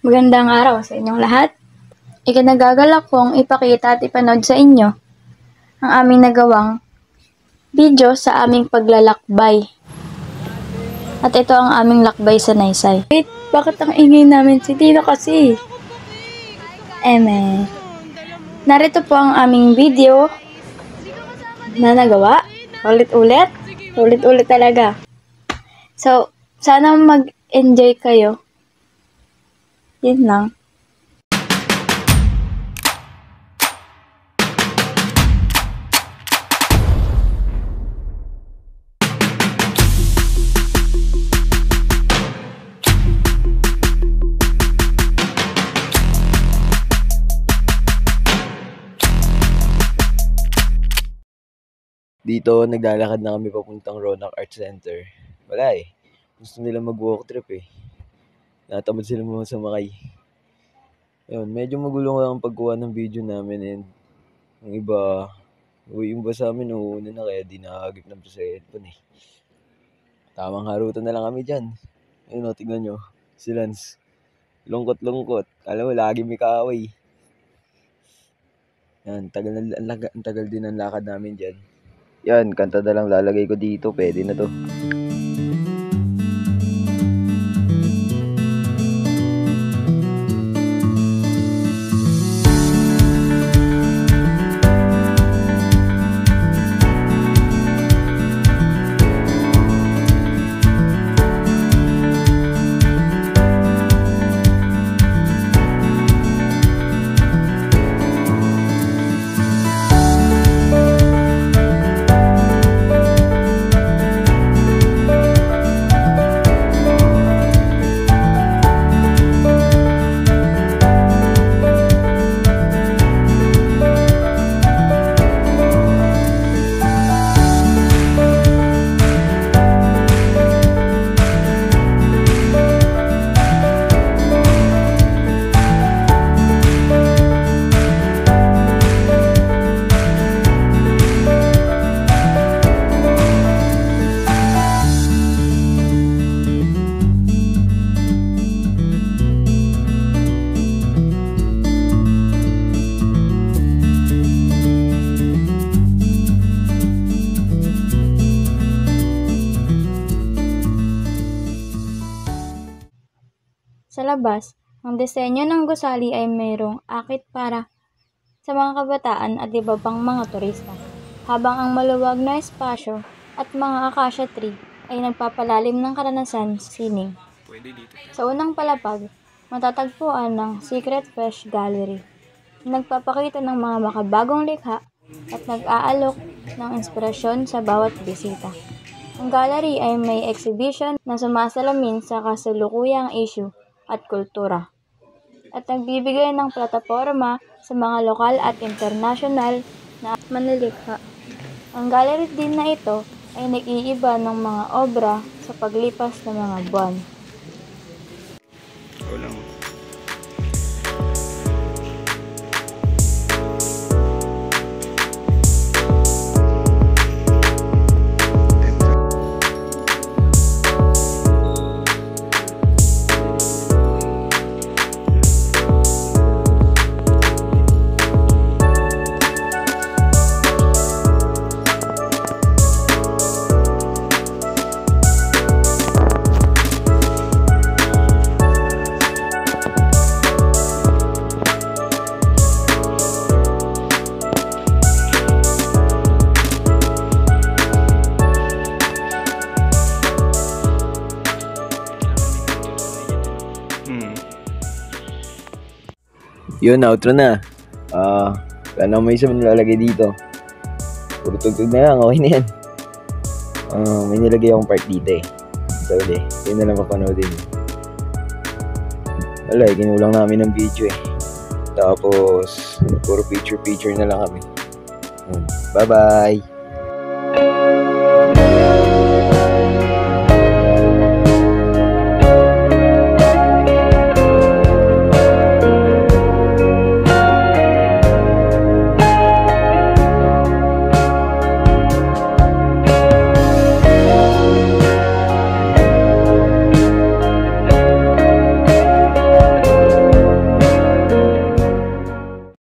Magandang araw sa inyong lahat. Ikinagagalak kong ipakita at ipanood sa inyo ang aming nagawang video sa aming paglalakbay. At ito ang aming lakbay sa Naysay. Wait, bakit ang ingay namin si Tino kasi? Narito po ang aming video na nagawa. Ulit-ulit. Ulit-ulit talaga. So, sana mag-enjoy kayo. Yun lang. Dito, naglalakad na kami papuntang Ronak Art Center. Wala eh. Gusto nila mag-walk trip eh. Natamad sila mga sumakay. Ayun, medyo magulo nga ang pagkuha ng video namin and yung iba sa amin uuuna na kaya di nakagip na sa headphone eh. Tamang harutan na lang kami dyan. Ayun o, tignan nyo. Si Lance. Lungkot-lungkot. Alam mo, lagi may kaaway. Yan, ang tagal din ang lakad namin dyan. Yan, kanta na lang lalagay ko dito. Pwede na to. Sa labas, ang disenyo ng gusali ay mayroong akit para sa mga kabataan at iba pang mga turista, habang ang maluwag na espasyo at mga acacia tree ay nagpapalalim ng karanasan sining. Sa unang palapag, matatagpuan ng Secret Fish Gallery, na nagpapakita ng mga makabagong likha at nag-aalok ng inspirasyon sa bawat bisita. Ang gallery ay may exhibition na sumasalamin sa kasalukuyang issue at kultura, at nagbibigay ng plataporma sa mga lokal at international na manlilikha. Ang gallery din na ito ay nag-iiba ng mga obra sa paglipas ng mga buwan. Yun, outro na. Sana may isa nilalagay dito. Puro tugtog na lang, okay na yan. May nilagay akong part dito eh. So, yun na lang papanoodin. Wala, kinulang namin ng video eh. Tapos, puro picture na lang kami. Bye-bye!